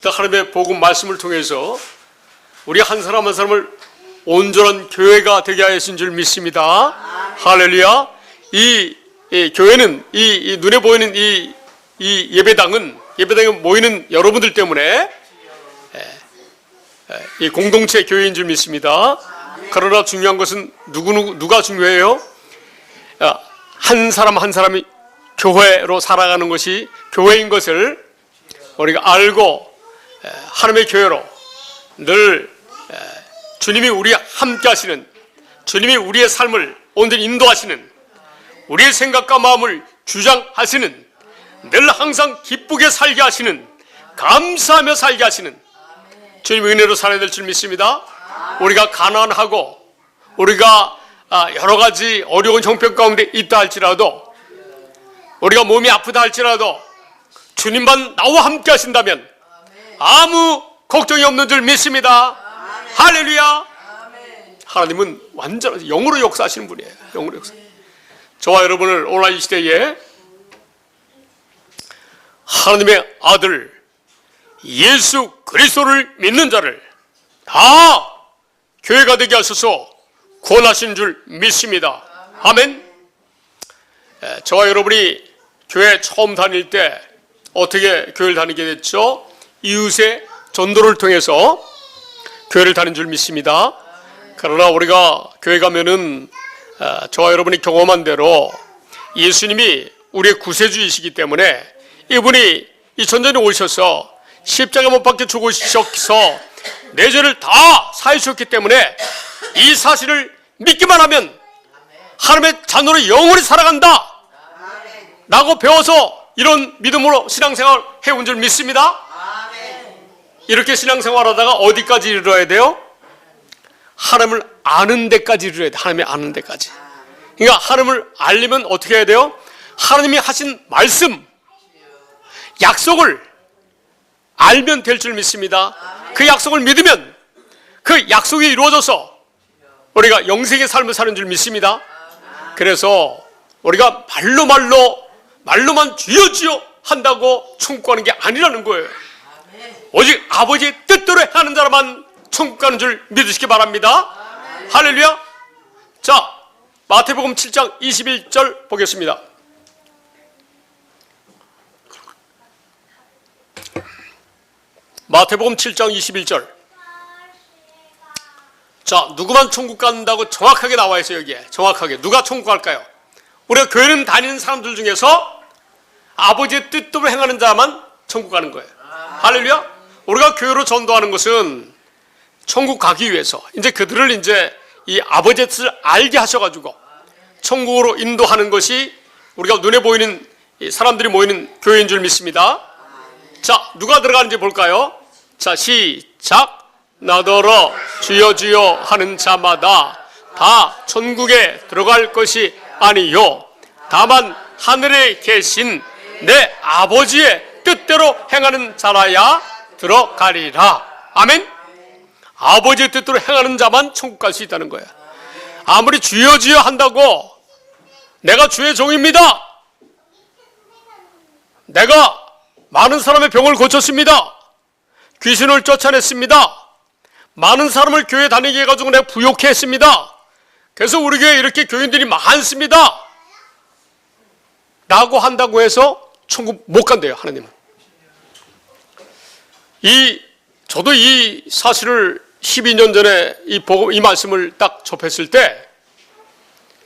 하나님의 복음 말씀을 통해서 우리 한 사람 한 사람을 온전한 교회가 되게 하신 줄 믿습니다. 할렐루야. 이 교회는 이 눈에 보이는 이 예배당에 모이는 여러분들 때문에 이 공동체 교회인 줄 믿습니다. 그러나 중요한 것은 누가 중요해요? 한 사람 한 사람이 교회로 살아가는 것이 교회인 것을 우리가 알고 하나님의 교회로 늘 주님이 우리와 함께 하시는, 주님이 우리의 삶을 온전히 인도하시는, 우리의 생각과 마음을 주장하시는, 늘 항상 기쁘게 살게 하시는, 감사하며 살게 하시는 주님의 은혜로 살아야 될 줄 믿습니다. 우리가 가난하고 우리가 여러 가지 어려운 형편 가운데 있다 할지라도, 우리가 몸이 아프다 할지라도 주님만 나와 함께 하신다면 아무 걱정이 없는 줄 믿습니다. 할렐루야. 하나님은 완전 영으로 역사하시는 분이에요. 영으로 역사. 저와 여러분을 오늘 이 시대에 하나님의 아들 예수 그리스도를 믿는 자를 다 교회가 되게 하셔서 구원하신 줄 믿습니다. 아멘. 저와 여러분이 교회 처음 다닐 때 어떻게 교회를 다니게 됐죠? 이웃의 전도를 통해서 교회를 다닌 줄 믿습니다. 그러나 우리가 교회 가면은 저와 여러분이 경험한 대로 예수님이 우리의 구세주이시기 때문에 이분이 이 전전에 오셔서 십자가 못 박혀 죽으셔서 내 죄를 다 사해 주셨기 때문에 이 사실을 믿기만 하면 하나님의 자녀로 영원히 살아간다 라고 배워서 이런 믿음으로 신앙생활 해온 줄 믿습니다. 이렇게 신앙생활 하다가 어디까지 이르러야 돼요? 하나님을 아는 데까지 이르러야 돼요. 하나님을 아는 데까지. 그러니까 하나님을 알려면 어떻게 해야 돼요? 하나님이 하신 말씀, 약속을 알면 될 줄 믿습니다. 그 약속을 믿으면 그 약속이 이루어져서 우리가 영생의 삶을 사는 줄 믿습니다. 그래서 우리가 말로만 주여 한다고 천국 가는 게 아니라는 거예요. 오직 아버지의 뜻대로 하는 자라만 천국 가는 줄 믿으시기 바랍니다. 할렐루야. 자, 마태복음 7장 21절 보겠습니다. 마태복음 7장 21절. 자, 누구만 천국 간다고 정확하게 나와 있어요. 여기에 정확하게 누가 천국 갈까요? 우리가 교회는 다니는 사람들 중에서 아버지의 뜻대로 행하는 자만 천국 가는 거예요. 할렐루야. 우리가 교회로 전도하는 것은 천국 가기 위해서 이제 그들을 이제 이 아버지의 뜻을 알게 하셔가지고 천국으로 인도하는 것이 우리가 눈에 보이는 사람들이 모이는 교회인 줄 믿습니다. 자, 누가 들어가는지 볼까요? 자, 시작. 나더러 주여 주여 하는 자마다 다 천국에 들어갈 것이 아니요 다만 하늘에 계신 내 아버지의 뜻대로 행하는 자라야 들어가리라. 아멘. 아버지의 뜻대로 행하는 자만 천국 갈 수 있다는 거예요. 아무리 주여 주여 한다고 내가 주의 종입니다, 내가 많은 사람의 병을 고쳤습니다, 귀신을 쫓아냈습니다, 많은 사람을 교회 다니게 해가지고 내가 부욕해 했습니다, 그래서 우리 교회에 이렇게 교인들이 많습니다 라고 한다고 해서 천국 못 간대요. 하나님은. 저도 이 사실을 12년 전에 이 말씀을 딱 접했을 때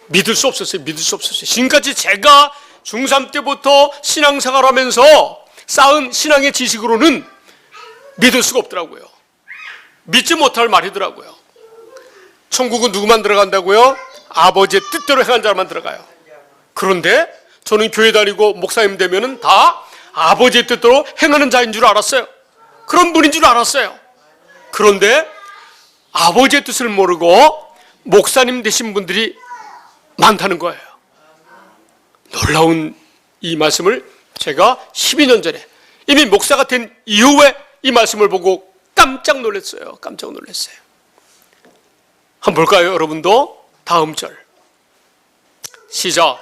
믿을 수 없었어요. 지금까지 제가 중3 때부터 신앙생활 하면서 쌓은 신앙의 지식으로는 믿을 수가 없더라고요. 믿지 못할 말이더라고요. 천국은 누구만 들어간다고요? 아버지의 뜻대로 행한 자만 들어가요. 그런데 저는 교회 다니고 목사님 되면은 다 아버지의 뜻대로 행하는 자인 줄 알았어요. 그런 분인 줄 알았어요. 그런데 아버지의 뜻을 모르고 목사님 되신 분들이 많다는 거예요. 놀라운 이 말씀을 제가 12년 전에 이미 목사가 된 이후에 이 말씀을 보고 깜짝 놀랐어요. 한번 볼까요? 여러분도 다음 절 시작.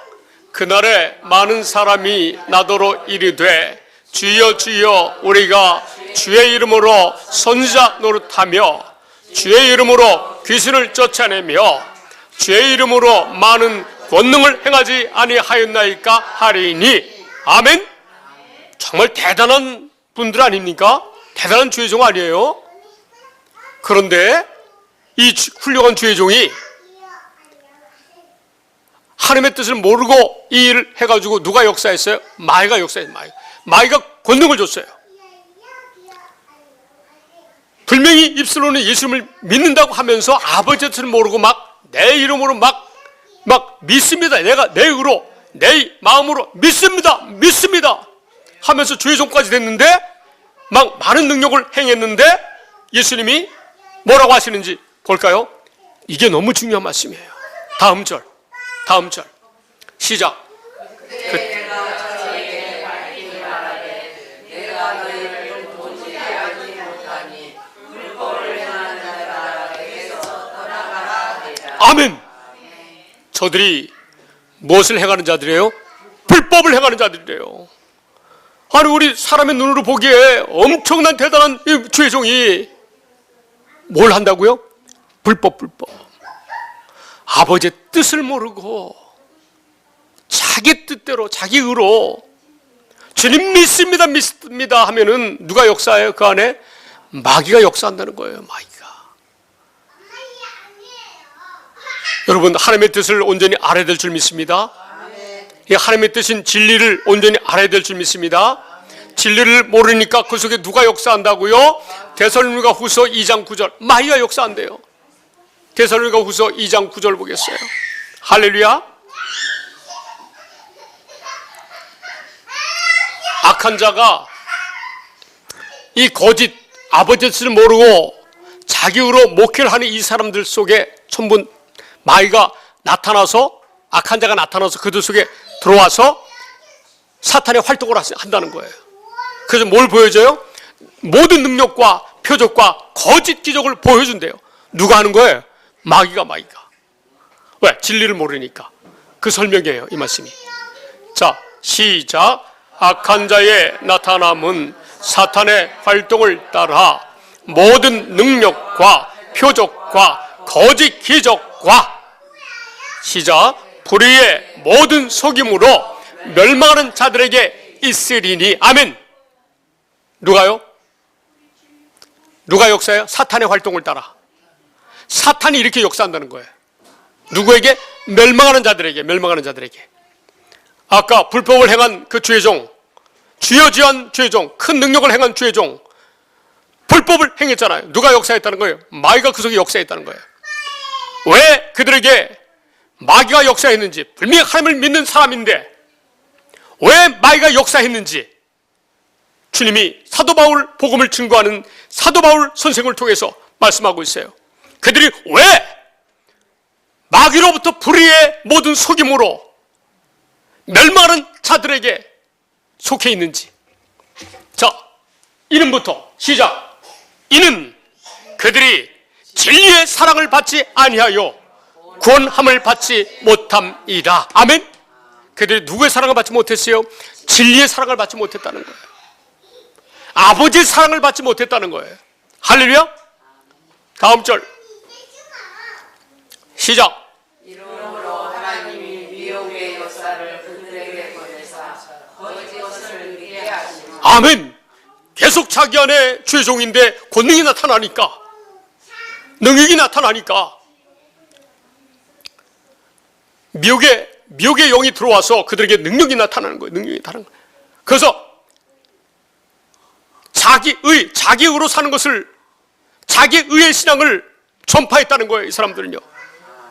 그날에 많은 사람이 나더러 이르되 주여 주여 우리가 주의 이름으로 선지자 노릇하며 주의 이름으로 귀신을 쫓아내며 주의 이름으로 많은 권능을 행하지 아니하였나이까 하리니. 아멘. 정말 대단한 분들 아닙니까? 대단한 주의 종 아니에요? 그런데 이 훌륭한 주의 종이 하나님의 뜻을 모르고 이 일을 해가지고 누가 역사했어요? 마귀가 역사했어요. 마귀가 권능을 줬어요. 분명히 입술로는 예수님을 믿는다고 하면서 아버지의 뜻을 모르고 막 내 이름으로 막 믿습니다. 내가 내 의로 내 마음으로 믿습니다 하면서 주의 종까지 됐는데 막 많은 능력을 행했는데 예수님이 뭐라고 하시는지 볼까요? 이게 너무 중요한 말씀이에요. 다음 절 시작. 아멘. 저들이 무엇을 행하는 자들이에요? 불법을 행하는 자들이래요. 아니 우리 사람의 눈으로 보기에 엄청난 대단한 이 주의 종이 뭘 한다고요? 불법. 아버지의 뜻을 모르고 자기 뜻대로 자기 의로 주님 믿습니다 하면은 누가 역사해요? 그 안에 마귀가 역사한다는 거예요. 마귀가. 여러분 하나님의 뜻을 온전히 알아야 될 줄 믿습니다. 이 하나님의 뜻인 진리를 온전히 알아야 될 줄 믿습니다. 진리를 모르니까 그 속에 누가 역사한다고요? 데살로니가 후서 2장 9절 마귀가 역사한대요. 데살로니가 후서 2장 9절 보겠어요. 할렐루야. 악한 자가 이 거짓 아버지의 뜻을 모르고 자기로 목회를 하는 이 사람들 속에 전부 마귀가 나타나서 악한 자가 나타나서 그들 속에 들어와서 사탄의 활동을 한다는 거예요. 그래서 뭘 보여줘요? 모든 능력과 표적과 거짓 기적을 보여준대요. 누가 하는 거예요? 마귀가. 왜? 진리를 모르니까. 그 설명이에요, 이 말씀이. 자, 시작. 악한 자의 나타남은 사탄의 활동을 따라 모든 능력과 표적과 거짓 기적과 시작. 불의의 모든 속임으로 멸망하는 자들에게 있으리니. 아멘. 누가요? 누가 역사해요? 사탄의 활동을 따라. 사탄이 이렇게 역사한다는 거예요. 누구에게? 멸망하는 자들에게. 아까 불법을 행한 그 주의종, 주여지한 주의종, 큰 능력을 행한 주의종, 불법을 행했잖아요. 누가 역사했다는 거예요? 마귀가 그 속에 역사했다는 거예요. 왜 그들에게 마귀가 역사했는지, 분명히 하나님을 믿는 사람인데 왜 마귀가 역사했는지 주님이 사도 바울 복음을 증거하는 사도 바울 선생을 통해서 말씀하고 있어요. 그들이 왜 마귀로부터 불의의 모든 속임으로 멸망하는 자들에게 속해 있는지. 자, 이는부터 시작. 이는 그들이 진리의 사랑을 받지 아니하여 구원함을 받지 못함이라. 아멘. 그들이 누구의 사랑을 받지 못했어요? 진리의 사랑을 받지 못했다는 거예요. 아버지의 사랑을 받지 못했다는 거예요. 할렐루야. 다음 절 시작. 이러므로 하나님이 미혹의 역사를 그들에게 보내사 거짓 것을 믿게 하시고. 아멘. 계속 자기 안에 주의 종인데 권능이 나타나니까, 능력이 나타나니까 미혹의 영이 들어와서 그들에게 능력이 나타나는 거예요. 그래서 자기의로 사는 것을, 자기의의 신앙을 전파했다는 거예요. 이 사람들은요.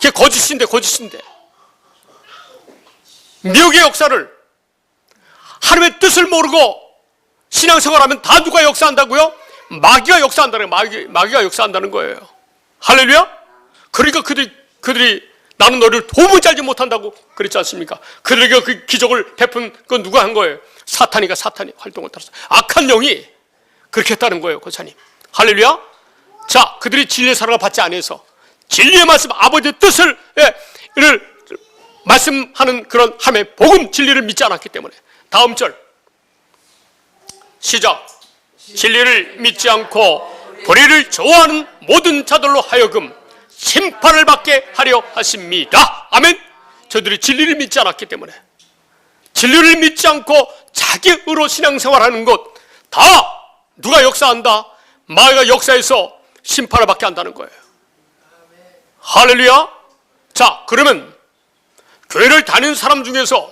그게 거짓인데. 미혹의 역사를, 하나님의 뜻을 모르고 신앙생활하면 다 누가 역사한다고요? 마귀가 역사한다는 거예요. 마귀가 역사한다는 거예요. 할렐루야. 그러니까 그들이 나는 너를 도무지 알지 못한다고 그랬지 않습니까? 그들에게 그 기적을 베푼 건 누가 한 거예요? 사탄이 활동을 따라서 악한 영이 그렇게 했다는 거예요. 권사님. 할렐루야. 자, 그들이 진리의 사랑을 받지 않아서 진리의 말씀, 아버지의 뜻을 말씀하는 그런 하나님의 복음 진리를 믿지 않았기 때문에. 다음 절 시작. 진리를 믿지 않고 불의를 좋아하는 모든 자들로 하여금 심판을 받게 하려 하십니다. 아멘. 저들이 진리를 믿지 않았기 때문에, 진리를 믿지 않고 자기 의로 신앙생활하는 것 다 누가 역사한다? 마귀가 역사에서 심판을 받게 한다는 거예요. 할렐루야. 자, 그러면 교회를 다니는 사람 중에서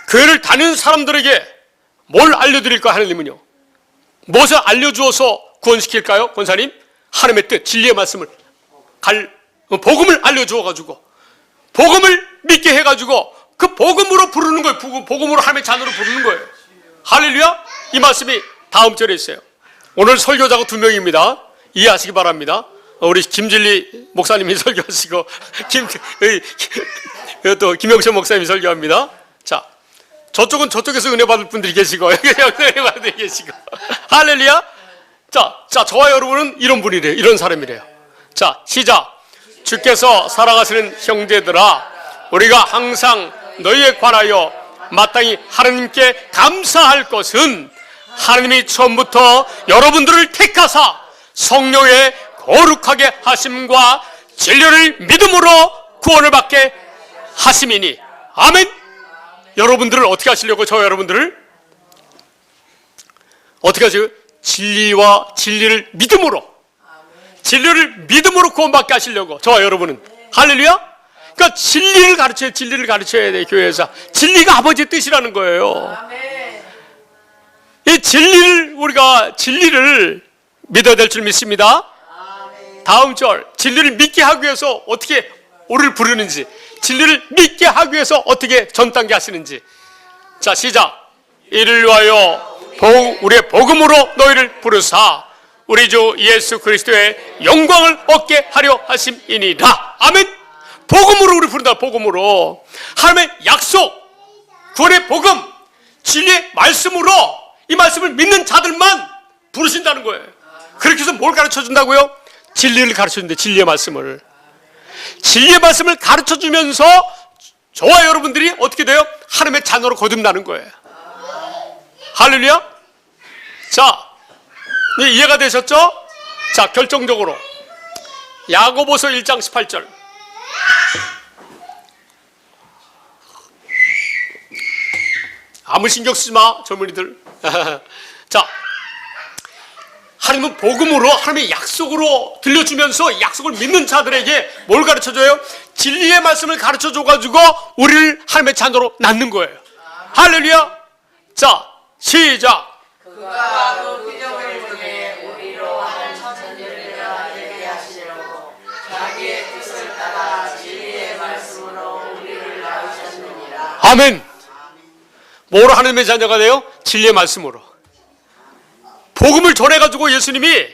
교회를 다니는 사람들에게 뭘 알려드릴까? 하나님은요, 무엇을 알려주어서 구원시킬까요? 권사님, 하나님의 뜻, 진리의 말씀을 복음을 알려주어가지고 복음을 믿게 해가지고 그 복음으로 부르는 거예요. 복음으로 하나님의 자녀로 부르는 거예요. 할렐루야. 이 말씀이 다음 절에 있어요. 오늘 설교자가 2명입니다. 이해하시기 바랍니다. 우리 김진리 목사님이 설교하시고 또 김영철 목사님이 설교합니다. 자, 저쪽은 저쪽에서 은혜 받을 분들이 계시고 여기 은혜 받을 분들이 계시고 할렐루야. 자, 저와 여러분은 이런 분이래요. 이런 사람이래요. 자, 시작. 주께서 사랑하시는 형제들아, 우리가 항상 너희에 관하여 마땅히 하나님께 감사할 것은 하나님이 처음부터 여러분들을 택하사 성령의 거룩하게 하심과 진리를 믿음으로 구원을 받게 하심이니. 아멘. 여러분들을 어떻게 하시려고? 저 여러분들을 어떻게 하시려고? 진리를 믿음으로, 진리를 믿음으로 구원받게 하시려고 저와 여러분은. 할렐루야. 그러니까 진리를 가르쳐야 돼. 교회에서 진리가 아버지의 뜻이라는 거예요. 이 우리가 진리를 믿어야 될 줄 믿습니다. 다음 절, 진리를 믿게 하기 위해서 어떻게 우리를 부르는지, 진리를 믿게 하기 위해서 어떻게 전 단계 하시는지. 자, 시작. 이를 위하여 우리의 복음으로 너희를 부르사 우리 주 예수 그리스도의 영광을 얻게 하려 하심이니라. 아멘. 복음으로 우리 부른다. 복음으로. 하나님의 약속, 구원의 복음, 진리의 말씀으로 이 말씀을 믿는 자들만 부르신다는 거예요. 그렇게 해서 뭘 가르쳐준다고요? 진리를 가르쳐준대. 진리의 말씀을 가르쳐주면서 저와 여러분들이 어떻게 돼요? 하나님의 자녀로 거듭나는 거예요. 할렐루야. 자, 이해가 되셨죠? 자, 결정적으로 야고보서 1장 18절. 아무 신경 쓰지 마, 젊은이들. 자, 하나님은 복음으로, 하나님의 약속으로 들려주면서 약속을 믿는 자들에게 뭘 가르쳐줘요? 진리의 말씀을 가르쳐줘가지고 우리를 하나님의 자녀로 낳는 거예요. 할렐루야. 자, 시작. 그가 그 기적을 통해 우리로 하는 천지를 되게 하시려고 자기의 뜻을 따라 진리의 말씀으로 우리를 낳으셨느니라. 아멘. 뭐로 하나님의 자녀가 돼요? 진리의 말씀으로. 복음을 전해가지고 예수님이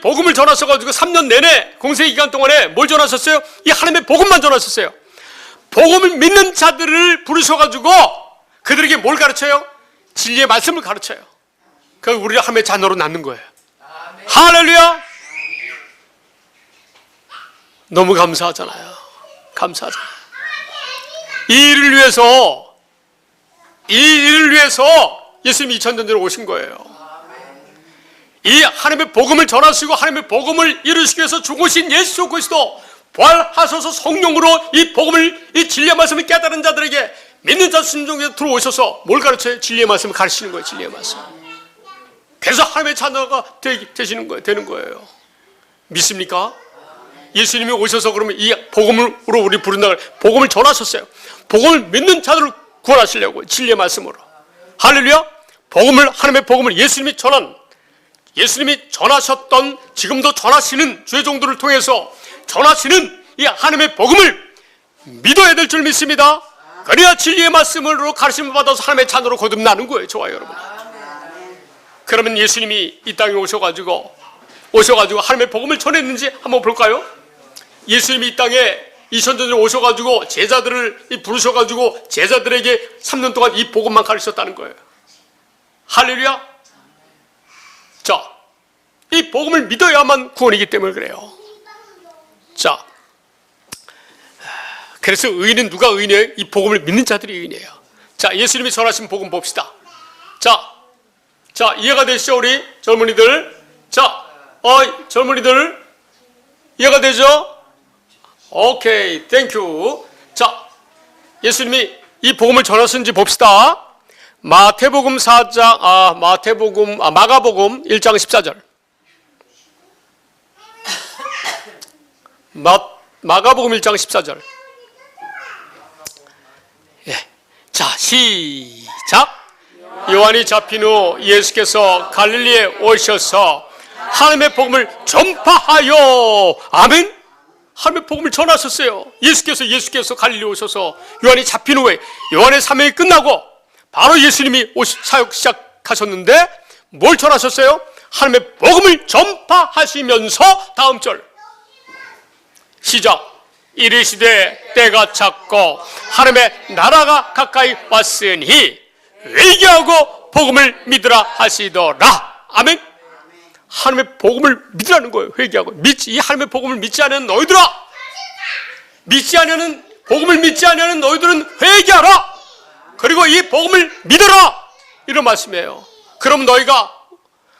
복음을 전하셔가지고 3년 내내 공생의 기간 동안에 뭘 전하셨어요? 이 하나님의 복음만 전하셨어요. 복음을 믿는 자들을 부르셔가지고 그들에게 뭘 가르쳐요? 진리의 말씀을 가르쳐요. 그래서 우리를 하나님의 자녀로 낳는 거예요. 아멘. 할렐루야. 너무 감사하잖아요. 감사하잖아요. 이 일을 위해서 예수님이 2000년 전에 오신 거예요. 이 하나님의 복음을 전하시고 하나님의 복음을 이루시기 위해서 죽으신 예수 그리스도 부활하셔서 성령으로 이 복음을, 이 진리의 말씀을 깨달은 자들에게, 믿는 자 심중에 들어오셔서 뭘 가르쳐요? 진리의 말씀을 가르치는 거예요. 진리의 말씀. 그래서 하나님의 자녀가 되시는 거예요. 되는 거예요. 믿습니까? 예수님이 오셔서 그러면 이 복음으로 우리 부른다. 복음을 전하셨어요. 복음을 믿는 자들을 구원하시려고 진리의 말씀으로. 할렐루야. 하나님의 복음을 예수님이 전하셨던, 지금도 전하시는 주의 종들을 통해서 전하시는 이 하나님의 복음을 믿어야 될 줄 믿습니다. 그래야 진리의 말씀으로 가르침을 받아서 하나님의 자녀로 거듭나는 거예요. 저와 여러분. 그러면 예수님이 이 땅에 오셔가지고 하나님의 복음을 전했는지 한번 볼까요? 예수님이 이 땅에 2000년 전에 오셔가지고 제자들을 부르셔가지고 제자들에게 3년 동안 이 복음만 가르쳤다는 거예요. 할렐루야. 자, 이 복음을 믿어야만 구원이기 때문에 그래요. 자, 그래서 의인은 누가 의인이에요? 이 복음을 믿는 자들이 의인이에요. 자, 예수님이 전하신 복음 봅시다. 자, 자, 이해가 되시죠, 우리 젊은이들? 자, 젊은이들 이해가 되죠? 오케이, 땡큐. 자, 예수님이 이 복음을 전하셨는지 봅시다. 마가복음 1장 14절. 마가복음 1장 14절. 예. 자, 시작. 요한이 잡힌 후 예수께서 갈릴리에 오셔서 하나님의 복음을 전파하여, 아멘. 하나님의 복음을 전하셨어요. 예수께서 갈릴리에 오셔서 요한이 잡힌 후에 요한의 사명이 끝나고 바로 예수님이 사역 시작하셨는데 뭘 전하셨어요? 하나님의 복음을 전파하시면서 다음 절 시작. 이르시되 때가 찼고 하나님의 나라가 가까이 왔으니 회개하고 복음을 믿으라 하시더라. 아멘. 하나님의 복음을 믿으라는 거예요. 회개하고. 이 하나님의 복음을 믿지 않는 너희들아, 복음을 믿지 않는 너희들은 회개하라. 그리고 이 복음을 믿어라. 이런 말씀이에요. 그럼 너희가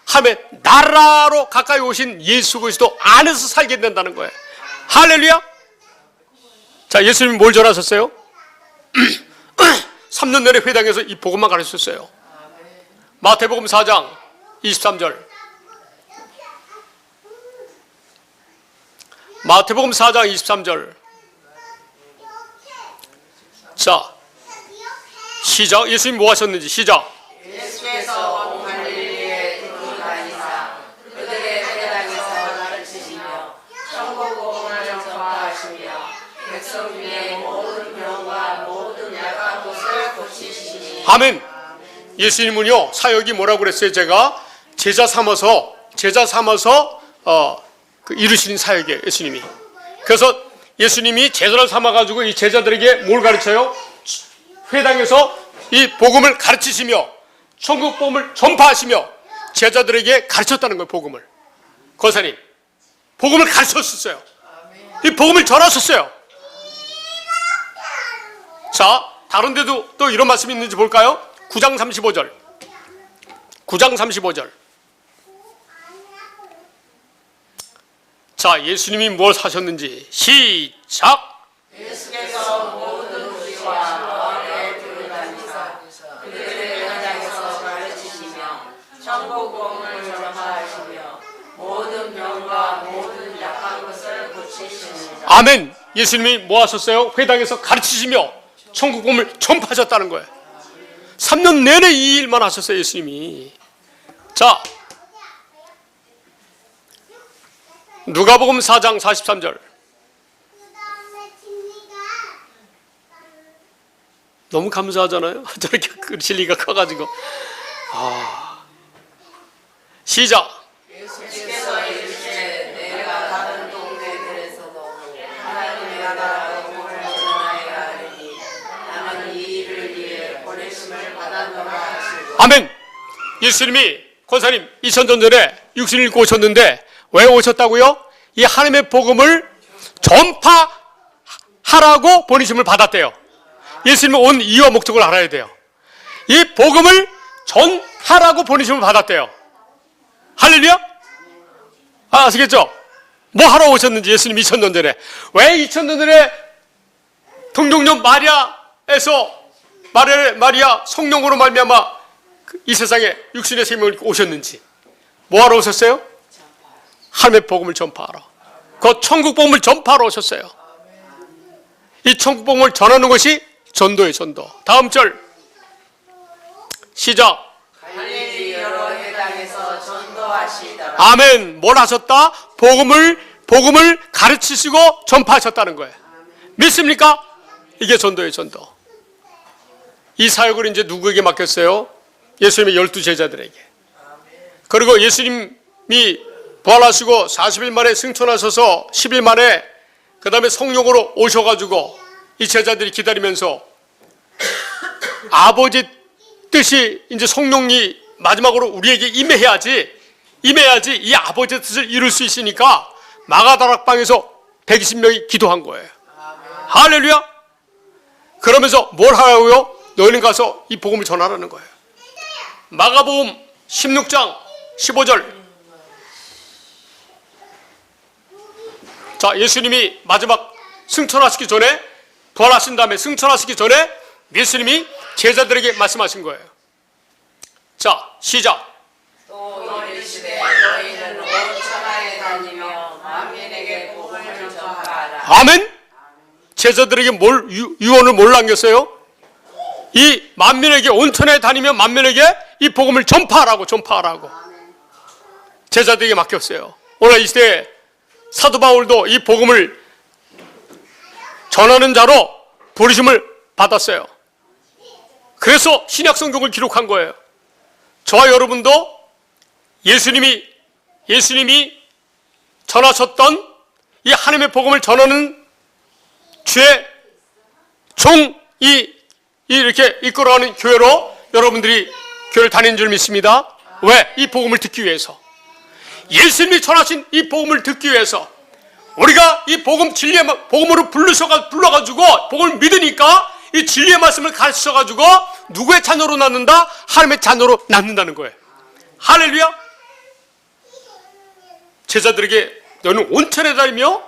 하나님의 나라로 가까이 오신 예수 그리스도 안에서 살게 된다는 거예요. 할렐루야. 자, 예수님이 뭘 전하셨어요? 3년 내내 회당에서 이 복음만 가르쳤어요. 마태복음 4장 23절. 마태복음 4장 23절. 자, 시작. 예수님이 뭐 하셨는지 시작. 예수께서 온 갈릴리에 두루 다니사 그들의 회당에서 가르치시며 천국 복음을 전파하시며 백성 중에 모든 병과 모든 약한 곳을 고치시니. 아멘. 예수님은요, 사역이 뭐라고 그랬어요? 제가 제자 삼아서 이루시는 사역이에요, 예수님이. 그래서 예수님이 제자를 삼아가지고 이 제자들에게 뭘 가르쳐요? 회당에서 이 복음을 가르치시며 천국 복음을 전파하시며 제자들에게 가르쳤다는 거예요. 복음을. 권사님, 복음을 가르쳤었어요. 이 복음을 전하셨어요. 자, 다른 데도 또 이런 말씀이 있는지 볼까요? 9장 35절. 9장 35절. 자, 예수님이 뭘 하셨는지 시작. 예수께서 모든 무리와 마을에 두루 다니사 그들의 회당에서 가르치시며 천국 복음을 전파하시며 모든 병과 모든 약한 것을 고치시니라. 아멘. 예수님이 뭐 하셨어요? 회당에서 가르치시며 천국 복음을 전파하셨다는 거예요. 3년 내내 이 일만 하셨어요, 예수님이. 자, 누가복음 4장 43절. 너무 감사하잖아요. 저렇게 그 진리가 커가지고. 시작. 예수께서 이르시되 내가 다른 동네들에서도 하나님의 나라 복음을 전하여 하리니 나는 이 일을 위해 보내심을 받았노라 하시고. 아멘. 예수님이 권사님 2000년 전에 육신을 입고 오셨는데 왜 오셨다고요? 이 하나님의 복음을 전파하라고 보내심을 받았대요. 예수님은 온 이유와 목적을 알아야 돼요. 이 복음을 전하라고 보내심을 받았대요. 할렐루야? 아시겠죠? 뭐 하러 오셨는지 예수님 2000년 전에. 왜 2000년 전에 동정녀 마리아 성령으로 말미암아 이 세상에 육신의 생명을 입고 오셨는지. 뭐 하러 오셨어요? 하나님의 복음을 전파하러. 그 천국 복음을 전파하러 오셨어요. 이 천국 복음을 전하는 것이 전도예요, 전도. 다음 절 시작. 갈릴리 여러 회당에서 전도하시더라. 아멘. 뭘 하셨다? 복음을 가르치시고 전파하셨다는 거예요. 믿습니까? 이게 전도예요, 전도. 이 사역을 이제 누구에게 맡겼어요? 예수님의 12제자들에게. 그리고 예수님이 부활하시고 40일 만에 승천하셔서 10일 만에 그 다음에 성령으로 오셔가지고 이 제자들이 기다리면서 아버지 뜻이 이제 성령이 마지막으로 우리에게 임해야지 이 아버지의 뜻을 이룰 수 있으니까 마가다락방에서 120명이 기도한 거예요. 할렐루야. 그러면서 뭘 하라고요? 너희는 가서 이 복음을 전하라는 거예요. 마가복음 16장 15절. 자, 예수님이 마지막 승천하시기 전에, 부활하신 다음에 승천하시기 전에 예수님이 제자들에게 말씀하신 거예요. 자, 시작. 또 이르시되 너희는 온 천하에 다니며 만민에게 복음을 전하라. 아멘. 제자들에게 뭘 유언을 뭘 남겼어요? 이 만민에게, 온천에 다니며 만민에게 이 복음을 전파하라고. 제자들에게 맡겼어요. 오늘 이 시대에 사도 바울도 이 복음을 전하는 자로 부르심을 받았어요. 그래서 신약 성경을 기록한 거예요. 저와 여러분도 예수님이 전하셨던 이 하나님의 복음을 전하는 주의 종이 이렇게 이끌어가는 교회로 여러분들이 교회를 다니는 줄 믿습니다. 왜? 이 복음을 듣기 위해서. 예수님이 전하신 이 복음을 듣기 위해서 우리가 이 복음 진리의 복음으로 불러가지고 복음을 믿으니까 이 진리의 말씀을 가르쳐가지고 누구의 자녀로 낳는다? 하나님의 자녀로 낳는다는 거예요. 할렐루야. 제자들에게 너는 온천에 다니며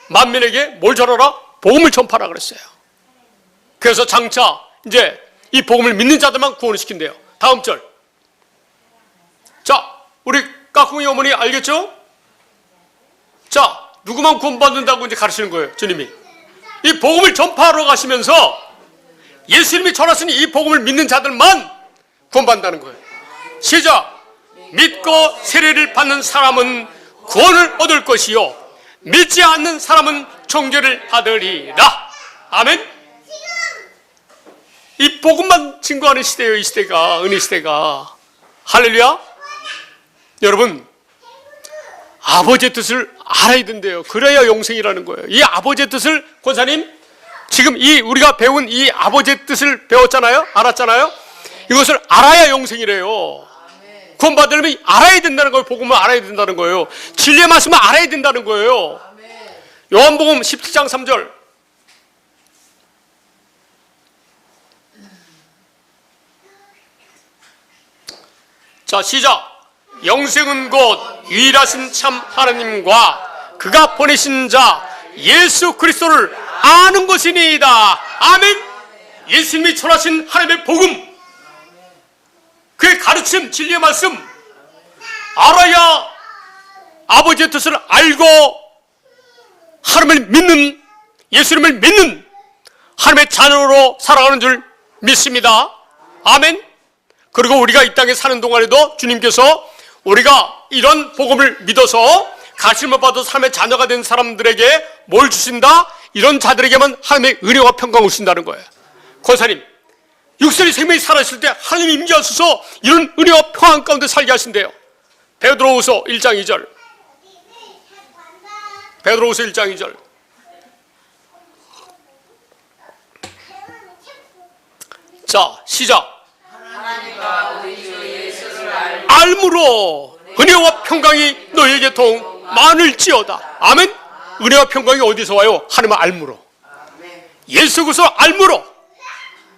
만민에게 뭘 전하라? 복음을 전파하라 그랬어요. 그래서 장차 이제 이 복음을 믿는 자들만 구원을 시킨대요. 다음 절. 자, 우리 까꿍이 어머니 알겠죠? 자, 누구만 구원받는다고 이제 가르치는 거예요, 주님이. 이 복음을 전파하러 가시면서 예수님이 전하신 이 복음을 믿는 자들만 구원받는다는 거예요. 시작. 믿고 세례를 받는 사람은 구원을 얻을 것이요 믿지 않는 사람은 정죄를 받으리라. 아멘. 이 복음만 증거하는 시대예요. 이 시대가, 은혜 시대가. 할렐루야. 여러분, 아버지의 뜻을 알아야 된대요. 그래야 영생이라는 거예요. 이 아버지의 뜻을, 권사님, 지금 우리가 배운 이 아버지의 뜻을 배웠잖아요. 알았잖아요. 이것을 알아야 영생이래요. 구원받으려면 알아야 된다는 거예요. 복음을 알아야 된다는 거예요. 진리의 말씀을 알아야 된다는 거예요. 요한복음 17장 3절. 자, 시작. 영생은 곧 유일하신 참 하나님과 그가 보내신 자 예수 그리스도를 아는 것이니이다. 아멘. 예수님이 전하신 하나님의 복음, 그의 가르침, 진리의 말씀 알아야 아버지의 뜻을 알고 하나님을 믿는, 예수님을 믿는 하나님의 자녀로 살아가는 줄 믿습니다. 아멘. 그리고 우리가 이 땅에 사는 동안에도 주님께서 우리가 이런 복음을 믿어서 가르침을 받아서 하나님의 자녀가 된 사람들에게 뭘 주신다? 이런 자들에게만 하나님의 은혜와 평강을 주신다는 거예요. 권사님, 육신의 생명이 살아있을 때 하나님이 임재하셔서 이런 은혜와 평안 가운데 살게 하신대요. 베드로후서 1장 2절. 베드로후서 1장 2절. 자, 시작. 하나님과 우리 주 예수를 알므로 은혜와 평강이 너희에게 더욱 많을지어다. 아멘. 은혜와 평강이 어디서 와요? 하나님을 알므로. 예수 그리스도를 알므로.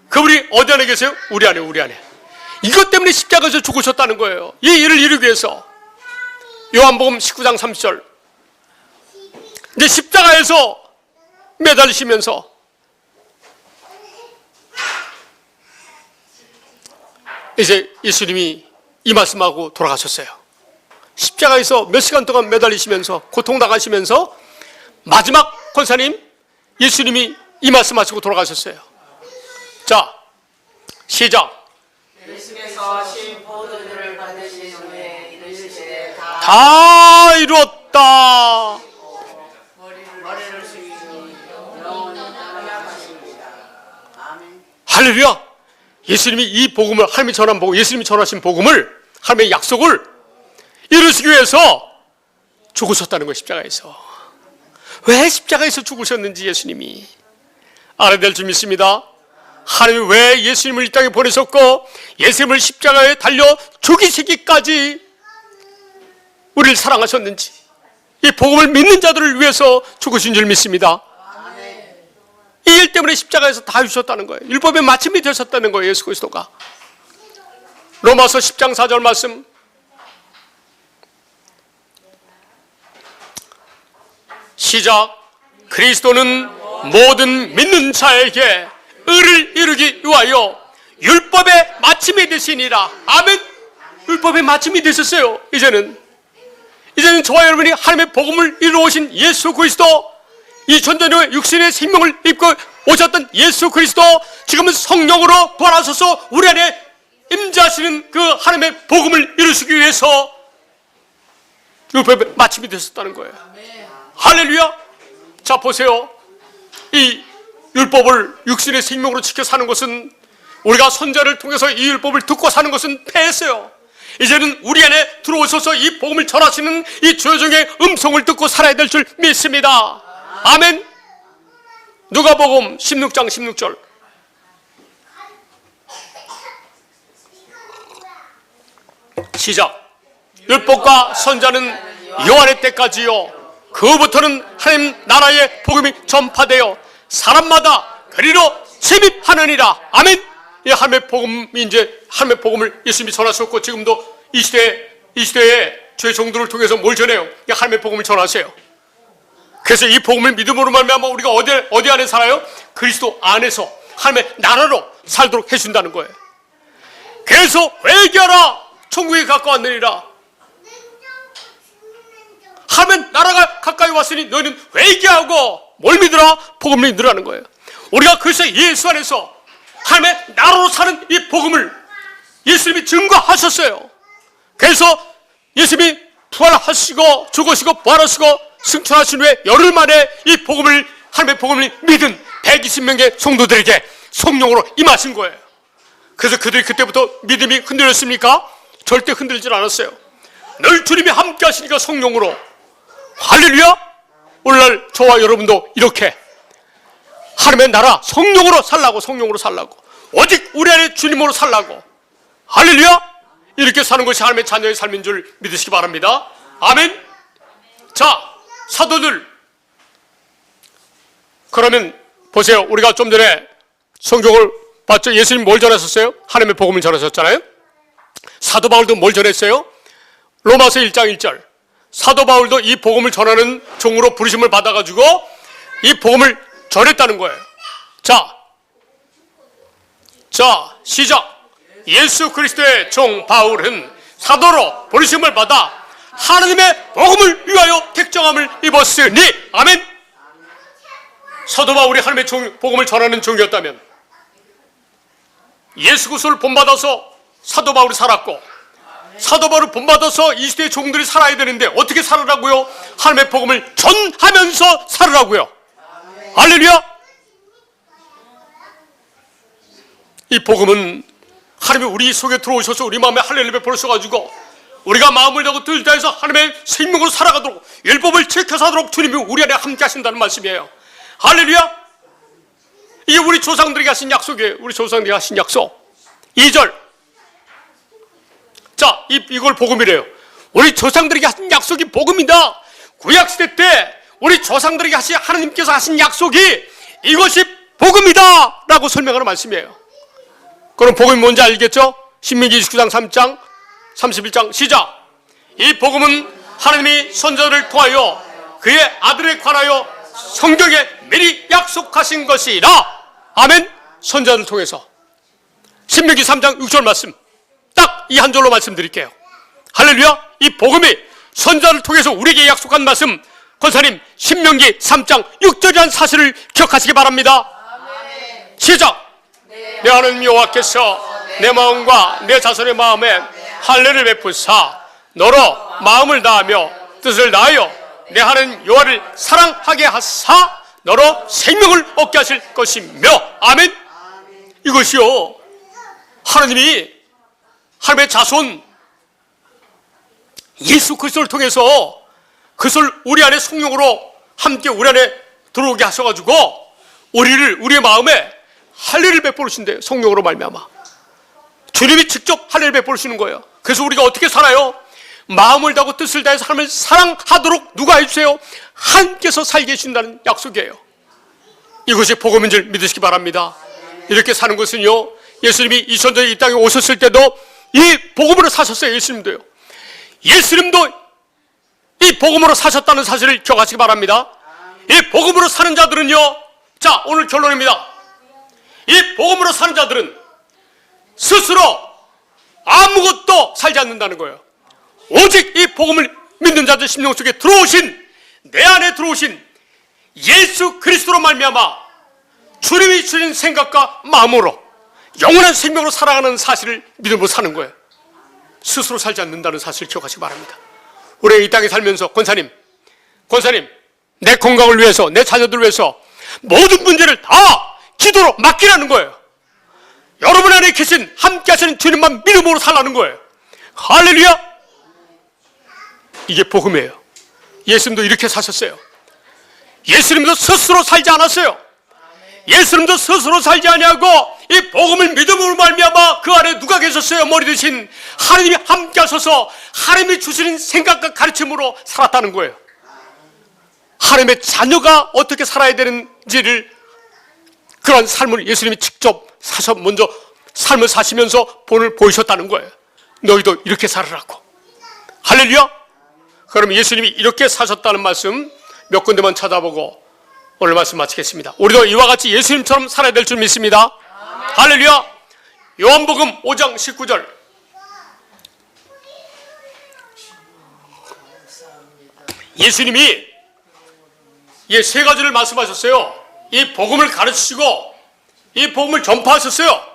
그분이 어디 안에 계세요? 우리 안에, 우리 안에. 이것 때문에 십자가에서 죽으셨다는 거예요. 이 일을 이루기 위해서. 요한복음 19장 30절. 이제 십자가에서 매달리시면서 이제 예수님이 이 말씀하고 돌아가셨어요. 십자가에서 몇 시간 동안 매달리시면서 고통당하시면서 마지막 권사님 예수님이 이 말씀하시고 돌아가셨어요. 자, 시작. 예수께서 신 포도주를 받으신 후에 이르시되 다 이루었다. 머리를 숙이고 영원히 떠나가십니다. 아멘. 할렐루야. 예수님이 이 복음을, 하나님이 전한 복음, 예수님이 전하신 복음을, 하나님의 약속을 이루시기 위해서 죽으셨다는 거예요. 십자가에서. 왜 십자가에서 죽으셨는지 예수님이 알아야 될 줄 믿습니다. 하나님이 왜 예수님을 이 땅에 보내셨고 예수님을 십자가에 달려 죽이시기까지 우리를 사랑하셨는지, 이 복음을 믿는 자들을 위해서 죽으신 줄 믿습니다. 이 일 때문에 십자가에서 다 주셨다는 거예요. 율법의 마침이 되셨다는 거예요. 예수 그리스도가. 로마서 10장 4절 말씀. 시작. 그리스도는 모든 믿는 자에게 의를 이루기 위하여 율법의 마침이 되시니라. 아멘. 율법의 마침이 되셨어요. 이제는 저와 여러분이 하나님의 복음을 이루어오신 예수 그리스도, 이 전전의 육신의 생명을 입고 오셨던 예수 그리스도, 지금은 성령으로 부활하셔서 우리 안에 임재하시는 그 하나님의 복음을 이루시기 위해서 율법의 마침이 되셨다는 거예요. 할렐루야. 자, 보세요. 이 율법을 육신의 생명으로 지켜 사는 것은, 우리가 선자를 통해서 이 율법을 듣고 사는 것은 패했어요. 이제는 우리 안에 들어오셔서 이 복음을 전하시는 이 조정의 음성을 듣고 살아야 될 줄 믿습니다. 아멘. 누가복음 16장 16절. 시작. 율법과 선자는 요한의 때까지요, 그부터는 하나님 나라의 복음이 전파되어 사람마다 그리로 침입하느니라. 아멘. 이 하나님의 복음이, 이제 하나님의 복음을 예수님이 전하셨고, 지금도 이 시대에 주의 종들을 통해서 뭘 전해요? 이 하나님의 복음을 전하세요. 그래서 이 복음을 믿음으로 말미암아 우리가 어디 안에 살아요? 그리스도 안에서 하나님의 나라로 살도록 해준다는 거예요. 그래서 회개하라, 천국이 가까웠느니라. 하나님의 나라가 가까이 왔으니 너희는 회개하고 뭘 믿으라? 복음을 믿으라는 거예요. 우리가 그래서 예수 안에서 하나님의 나라로 사는 이 복음을 예수님이 증거하셨어요. 그래서 예수님이 부활하시고 죽으시고 부활하시고 승천하신 후에 열흘 만에 이 복음을, 하나님의 복음을 믿은 120명의 성도들에게 성령으로 임하신 거예요. 그래서 그들이 그때부터 믿음이 흔들렸습니까? 절대 흔들리질 않았어요. 늘 주님이 함께 하시니까 성령으로. 할렐루야. 오늘날 저와 여러분도 이렇게 하나님의 나라 성령으로 살라고, 오직 우리 안에 주님으로 살라고. 할렐루야. 이렇게 사는 것이 하나님의 자녀의 삶인 줄 믿으시기 바랍니다. 아멘. 자, 사도들, 그러면 보세요. 우리가 좀 전에 성경을 봤죠? 예수님 뭘 전하셨어요? 하나님의 복음을 전하셨잖아요. 사도 바울도 뭘 전했어요? 로마서 1장 1절. 사도 바울도 이 복음을 전하는 종으로 부르심을 받아가지고 이 복음을 전했다는 거예요. 자, 시작. 예수 그리스도의 종 바울은 사도로 부르심을 받아 하나님의 복음을 위하여 택정함을 입었으니. 아멘. 사도 바울이 하나님의 복음을 전하는 종이었다면, 예수 그리스도를 본받아서 사도 바울이 살았고, 사도 바울을 본받아서 이 시대의 종들이 살아야 되는데 어떻게 살으라고요? 하나님의 복음을 전하면서 살으라고요. 할렐루야. 이 복음은 하나님이 우리 속에 들어오셔서 우리 마음에 할례를 베풀으셔가지고 우리가 마음을 다하고 뜻을 다해서 하나님의 생명으로 살아가도록, 율법을 지켜서 하도록 주님이 우리 안에 함께 하신다는 말씀이에요. 할렐루야. 이게 우리 조상들에게 하신 약속이에요. 우리 조상들에게 하신 약속. 2절. 자, 이걸 복음이래요. 우리 조상들에게 하신 약속이 복음이다. 구약시대 때 우리 조상들에게 하나님께서 하신 약속이 이것이 복음이다 라고 설명하는 말씀이에요. 그럼 복음이 뭔지 알겠죠? 신명기 29장 3장 31장 시작. 이 복음은 하나님이 선자를 통하여 그의 아들에 관하여 성경에 미리 약속하신 것이라. 아멘. 선자를 통해서. 신명기 3장 6절 말씀, 딱 이 한 절로 말씀드릴게요. 할렐루야. 이 복음이 선자를 통해서 우리에게 약속한 말씀, 권사님 신명기 3장 6절이라는 사실을 기억하시기 바랍니다. 시작. 내 하나님 여호와께서 내 마음과 내 자손의 마음에 할례를 베푸사 너로 마음을 다하며 뜻을 다하여 내 하나님 여호와를 사랑하게 하사 너로 생명을 얻게 하실 것이며. 아멘. 이것이요, 하나님이 하나님의 자손 예수 그리스도를 통해서 그것을 우리 안에 성령으로 함께 우리 안에 들어오게 하셔가지고 우리의 마음에 할례를 베풀으신대요. 성령으로 말미암아 주님이 직접 할례를 베풀으시는 거예요. 그래서 우리가 어떻게 살아요? 마음을 다하고 뜻을 다해서 하나님을 사랑하도록 누가 해주세요? 하나님께서 살게 해주신다는 약속이에요. 이것이 복음인 줄 믿으시기 바랍니다. 이렇게 사는 것은요, 예수님이 2000년 이 땅에 오셨을 때도 이 복음으로 사셨어요. 예수님도요. 예수님도 이 복음으로 사셨다는 사실을 기억하시기 바랍니다. 이 복음으로 사는 자들은요, 자, 오늘 결론입니다. 이 복음으로 사는 자들은 스스로 아무것도 살지 않는다는 거예요. 오직 이 복음을 믿는 자들 심령 속에 들어오신, 내 안에 들어오신 예수 그리스도로 말미암아 주님이 주신 생각과 마음으로 영원한 생명으로 살아가는 사실을 믿음으로 사는 거예요. 스스로 살지 않는다는 사실을 기억하시기 바랍니다. 우리 이 땅에 살면서 권사님, 내 건강을 위해서, 내 자녀들을 위해서 모든 문제를 다 기도로 맡기라는 거예요. 여러분 안에 계신, 함께 하시는 주님만 믿음으로 살라는 거예요. 할렐루야! 이게 복음이에요. 예수님도 이렇게 사셨어요. 예수님도 스스로 살지 않았어요. 예수님도 스스로 살지 아니하고 이 복음을 믿음으로 말미암아 그 안에 누가 계셨어요? 머리 대신 하나님이 함께 하셔서 하나님이 주시는 생각과 가르침으로 살았다는 거예요. 하나님의 자녀가 어떻게 살아야 되는지를, 그런 삶을 예수님이 직접 먼저 삶을 사시면서 본을 보이셨다는 거예요. 너희도 이렇게 살으라고. 할렐루야! 그럼 예수님이 이렇게 사셨다는 말씀 몇 군데만 찾아보고 오늘 말씀 마치겠습니다. 우리도 이와 같이 예수님처럼 살아야 될 줄 믿습니다. 할렐루야! 요한복음 5장 19절. 예수님이 세 가지를 말씀하셨어요. 이 복음을 가르치시고 이 복음을 전파하셨어요.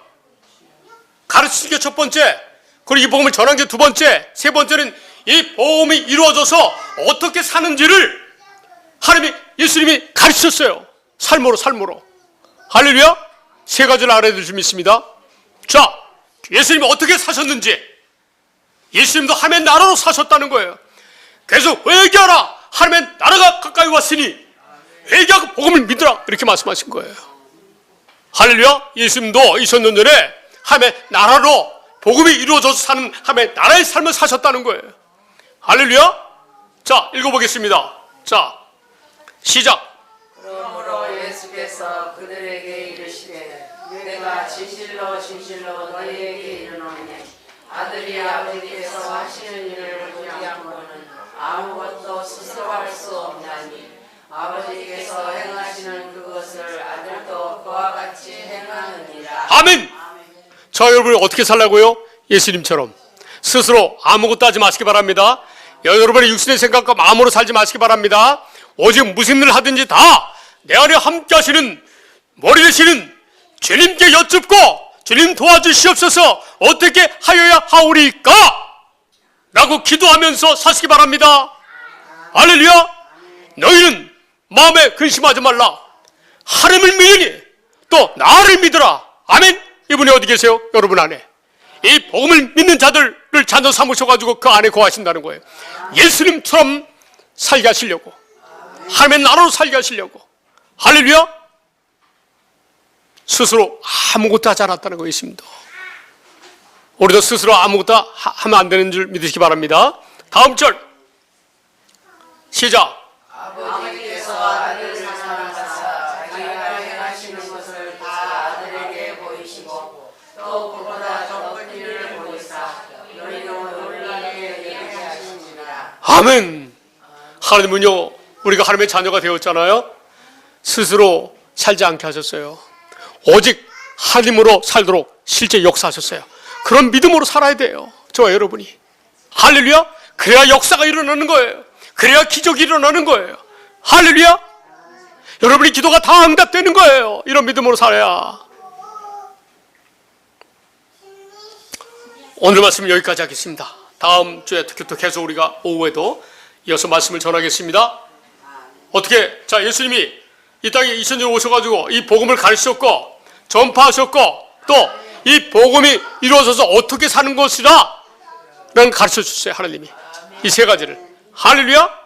가르치신 게 첫 번째, 그리고 이 복음을 전한 게 두 번째, 세 번째는 이 복음이 이루어져서 어떻게 사는지를 예수님이 가르치셨어요. 삶으로. 할렐루야! 세 가지를 알아야 될 줄 믿습니다. 자, 예수님이 어떻게 사셨는지, 예수님도 하나님의 나라로 사셨다는 거예요. 그래서 회개하라! 하나님의 나라가 가까이 왔으니 회개하고 복음을 믿으라! 이렇게 말씀하신 거예요. 할렐루야! 예수님도 2000년 전에 하나님의 나라로 복음이 이루어져서 사는 하나님의 나라의 삶을 사셨다는 거예요. 할렐루야! 자, 읽어보겠습니다. 자, 시작. 그러므로 예수께서 그들에게 이르시되 내가 진실로 너희에게 이르노니 아들이 아버지께서 하시는 일을 보지 않고는 아무것도 스스로 할 수 없나니 아버지께서 행하시는 그것을 아들도 그와 같이 행하느니라. 아멘. 자, 여러분 어떻게 살라고요? 예수님처럼 스스로 아무것도 하지 마시기 바랍니다. 여러분의 육신의 생각과 마음으로 살지 마시기 바랍니다. 오직 무슨 일을 하든지 다 내 안에 함께 하시는, 머리 되시는 주님께 여쭙고 주님 도와주시옵소서 어떻게 하여야 하오리까? 라고 기도하면서 사시기 바랍니다. 할렐루야! 너희는 마음에 근심하지 말라. 하나님을 믿으니 또 나를 믿으라. 아멘. 이분이 어디 계세요? 여러분 안에. 이 복음을 믿는 자들을 자녀 삼으셔가지고 그 안에 거하신다는 거예요. 예수님처럼 살게 하시려고, 하나님의 나라로 살게 하시려고. 할렐루야! 스스로 아무것도 하지 않았다는 거예요. 예수님도. 우리도 스스로 아무것도 하면 안 되는 줄 믿으시기 바랍니다. 다음 절 시작. 아버지께서 아들을 사랑하사 자기가 행하시는 것을 다 아들에게 보이시고 또 그보다 더 큰 일을 보이사 너희도 놀라게 되게 하시니라. 아멘. 하나님은요, 우리가 하나님의 자녀가 되었잖아요. 스스로 살지 않게 하셨어요. 오직 하나님으로 살도록 실제 역사하셨어요. 그런 믿음으로 살아야 돼요. 저와 여러분이. 할렐루야! 그래야 역사가 일어나는 거예요. 그래야 기적이 일어나는 거예요. 할렐루야! 여러분의 기도가 다 응답되는 거예요. 이런 믿음으로 살아야. 오늘 말씀 여기까지 하겠습니다. 다음 주에 특히 또 계속 우리가 오후에도 이어서 말씀을 전하겠습니다. 어떻게, 자, 예수님이 이 땅에 2000년 오셔가지고 이 복음을 가르치셨고 전파하셨고 또 이 복음이 이루어져서 어떻게 사는 것이라 라는 가르쳐 주셨어요. 하나님이 이 세 가지를. 할렐루야!